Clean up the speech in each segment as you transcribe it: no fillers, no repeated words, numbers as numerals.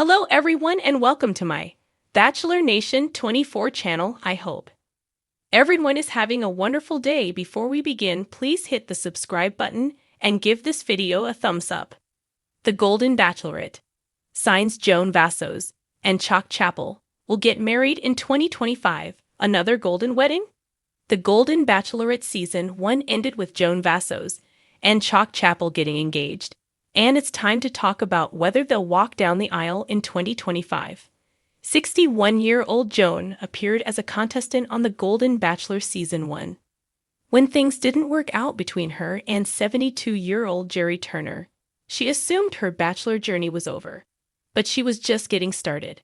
Hello everyone and welcome to my Bachelor Nation 24 channel. I hope everyone is having a wonderful day. Before we begin, please hit the subscribe button and give this video a thumbs up. The Golden Bachelorette signs Joan Vassos and Chock Chapple will get married in 2025. Another golden wedding? The Golden Bachelorette Season 1 ended with Joan Vassos and Chock Chapple getting engaged, and it's time to talk about whether they'll walk down the aisle in 2025. 61-year-old Joan appeared as a contestant on The Golden Bachelor Season 1. When things didn't work out between her and 72-year-old Jerry Turner, she assumed her Bachelor journey was over. But she was just getting started.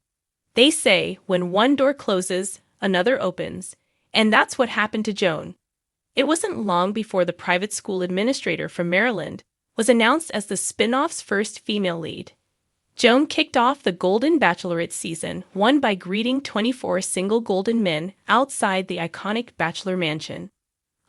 They say when one door closes, another opens, and that's what happened to Joan. It wasn't long before the private school administrator from Maryland was announced as the spin-off's first female lead. Joan kicked off the Golden Bachelorette Season 1 by greeting 24 single golden men outside the iconic Bachelor Mansion.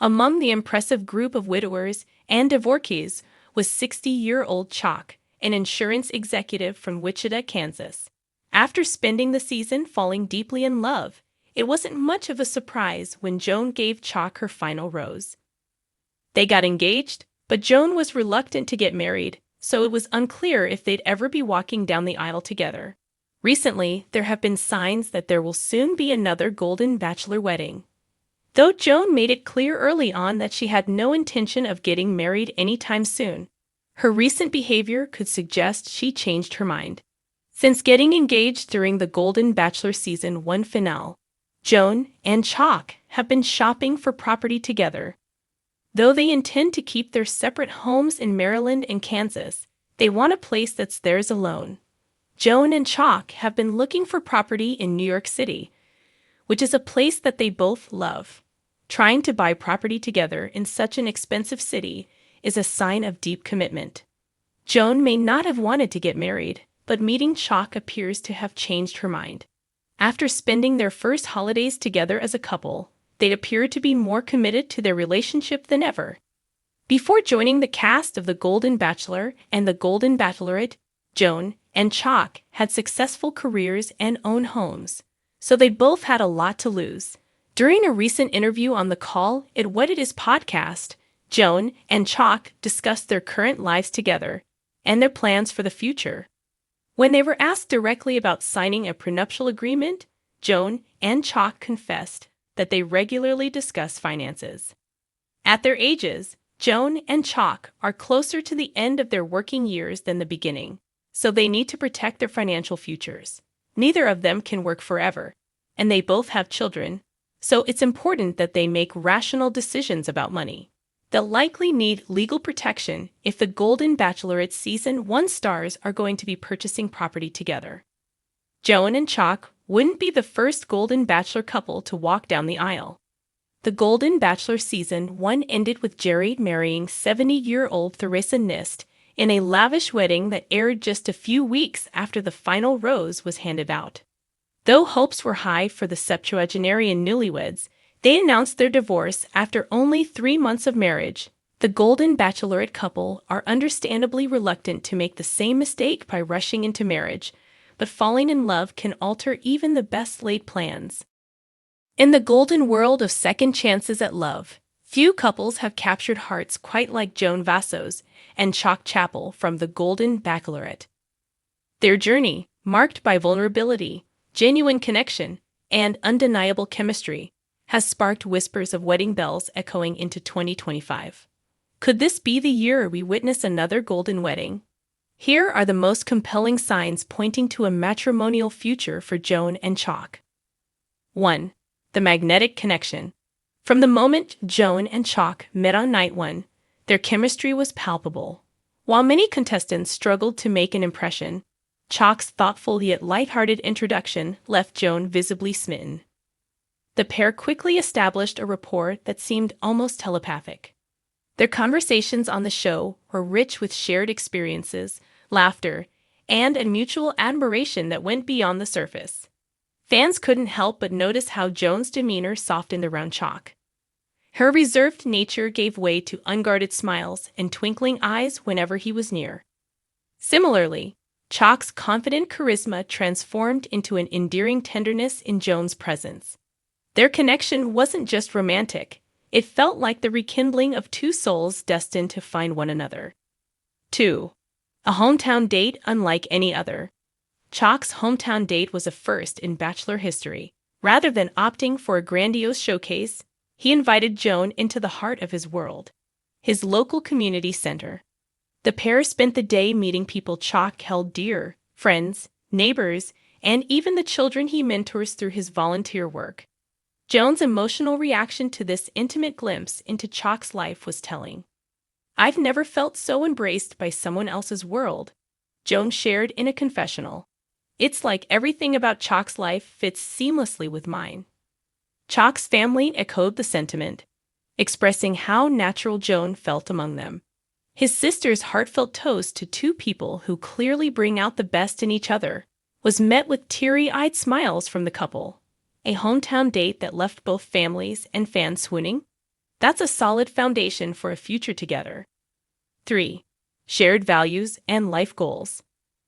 Among the impressive group of widowers and divorcees was 60-year-old Chock, an insurance executive from Wichita, Kansas. After spending the season falling deeply in love, it wasn't much of a surprise when Joan gave Chock her final rose. They got engaged, but Joan was reluctant to get married, so it was unclear if they'd ever be walking down the aisle together. Recently, there have been signs that there will soon be another Golden Bachelor wedding. Though Joan made it clear early on that she had no intention of getting married anytime soon, her recent behavior could suggest she changed her mind. Since getting engaged during the Golden Bachelor Season 1 finale, Joan and Chock have been shopping for property together. Though they intend to keep their separate homes in Maryland and Kansas, they want a place that's theirs alone. Joan and Chock have been looking for property in New York City, which is a place that they both love. Trying to buy property together in such an expensive city is a sign of deep commitment. Joan may not have wanted to get married, but meeting Chock appears to have changed her mind. After spending their first holidays together as a couple, they appear to be more committed to their relationship than ever. Before joining the cast of The Golden Bachelor and The Golden Bachelorette, Joan and Chock had successful careers and own homes, so they both had a lot to lose. During a recent interview on the Call It What It Is podcast, Joan and Chock discussed their current lives together and their plans for the future. When they were asked directly about signing a prenuptial agreement, Joan and Chock confessed that they regularly discuss finances. At their ages, Joan and Chock are closer to the end of their working years than the beginning, so they need to protect their financial futures. Neither of them can work forever, and they both have children, so it's important that they make rational decisions about money. They'll likely need legal protection if the Golden Bachelorette Season 1 stars are going to be purchasing property together. Joan and Chock wouldn't be the first Golden Bachelor couple to walk down the aisle. The Golden Bachelor Season 1 ended with Jerry marrying 70-year-old Theresa Nist in a lavish wedding that aired just a few weeks after the final rose was handed out. Though hopes were high for the septuagenarian newlyweds, they announced their divorce after only 3 months of marriage. The Golden Bachelorette couple are understandably reluctant to make the same mistake by rushing into marriage, but falling in love can alter even the best-laid plans. In the golden world of second chances at love, few couples have captured hearts quite like Joan Vassos and Chock Chapple from The Golden Bachelorette. Their journey, marked by vulnerability, genuine connection, and undeniable chemistry, has sparked whispers of wedding bells echoing into 2025. Could this be the year we witness another golden wedding? Here are the most compelling signs pointing to a matrimonial future for Joan and Chock. 1. The magnetic connection. From the moment Joan and Chock met on night 1, their chemistry was palpable. While many contestants struggled to make an impression, Chock's thoughtful yet lighthearted introduction left Joan visibly smitten. The pair quickly established a rapport that seemed almost telepathic. Their conversations on the show were rich with shared experiences, laughter, and a mutual admiration that went beyond the surface. Fans couldn't help but notice how Joan's demeanor softened around Chock. Her reserved nature gave way to unguarded smiles and twinkling eyes whenever he was near. Similarly, Chock's confident charisma transformed into an endearing tenderness in Joan's presence. Their connection wasn't just romantic, it felt like the rekindling of two souls destined to find one another. 2. A hometown date unlike any other. Chock's hometown date was a first in Bachelor history. Rather than opting for a grandiose showcase, he invited Joan into the heart of his world, his local community center. The pair spent the day meeting people Chock held dear, friends, neighbors, and even the children he mentors through his volunteer work. Joan's emotional reaction to this intimate glimpse into Chock's life was telling. "I've never felt so embraced by someone else's world," Joan shared in a confessional. "It's like everything about Chock's life fits seamlessly with mine." Chock's family echoed the sentiment, expressing how natural Joan felt among them. His sister's heartfelt toast to two people who clearly bring out the best in each other was met with teary-eyed smiles from the couple. A hometown date that left both families and fans swooning? That's a solid foundation for a future together. 3. Shared values and life goals.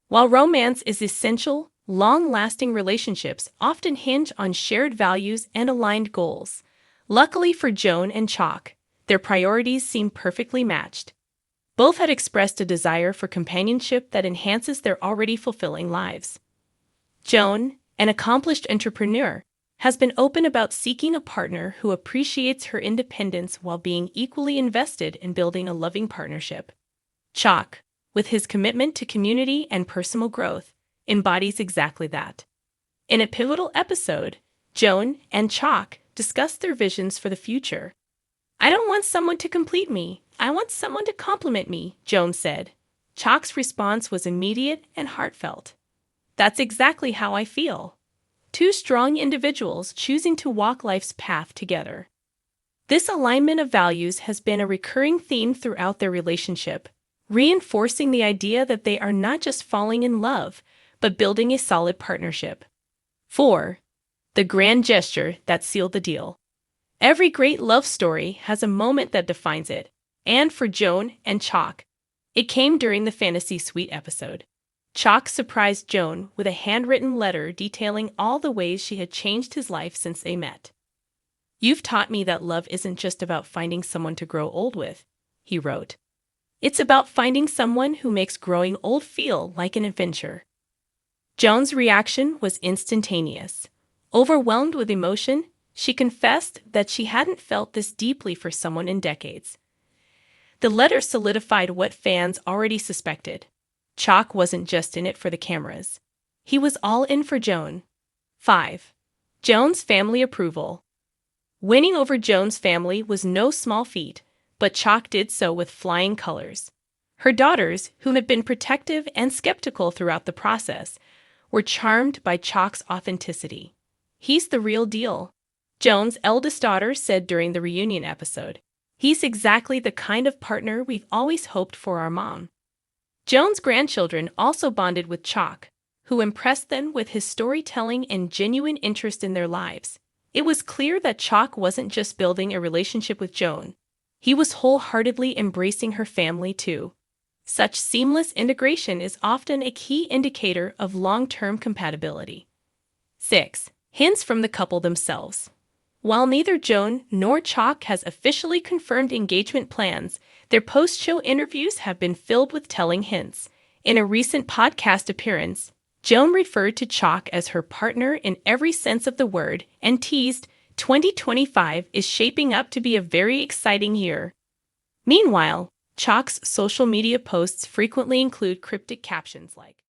While romance is essential, long-lasting relationships often hinge on shared values and aligned goals. Luckily for Joan and Chock, their priorities seem perfectly matched. Both had expressed a desire for companionship that enhances their already fulfilling lives. Joan, an accomplished entrepreneur, has been open about seeking a partner who appreciates her independence while being equally invested in building a loving partnership. Chock, with his commitment to community and personal growth, embodies exactly that. In a pivotal episode, Joan and Chock discuss their visions for the future. "I don't want someone to complete me. I want someone to complement me," Joan said. Chock's response was immediate and heartfelt. "That's exactly how I feel." Two strong individuals choosing to walk life's path together. This alignment of values has been a recurring theme throughout their relationship, reinforcing the idea that they are not just falling in love, but building a solid partnership. 4. The grand gesture that sealed the deal. Every great love story has a moment that defines it, and for Joan and Chock, it came during the Fantasy Suite episode. Chock surprised Joan with a handwritten letter detailing all the ways she had changed his life since they met. "You've taught me that love isn't just about finding someone to grow old with," he wrote. "It's about finding someone who makes growing old feel like an adventure." Joan's reaction was instantaneous. Overwhelmed with emotion, she confessed that she hadn't felt this deeply for someone in decades. The letter solidified what fans already suspected. Chock wasn't just in it for the cameras. He was all in for Joan. 5. Joan's family approval. Winning over Joan's family was no small feat, but Chock did so with flying colors. Her daughters, who had been protective and skeptical throughout the process, were charmed by Chock's authenticity. "He's the real deal," Joan's eldest daughter said during the reunion episode. "He's exactly the kind of partner we've always hoped for our mom." Joan's grandchildren also bonded with Chock, who impressed them with his storytelling and genuine interest in their lives. It was clear that Chock wasn't just building a relationship with Joan. He was wholeheartedly embracing her family too. Such seamless integration is often a key indicator of long-term compatibility. 6. Hints from the couple themselves. While neither Joan nor Chock has officially confirmed engagement plans, their post-show interviews have been filled with telling hints. In a recent podcast appearance, Joan referred to Chock as her partner in every sense of the word and teased, "2025 is shaping up to be a very exciting year." Meanwhile, Chock's social media posts frequently include cryptic captions like,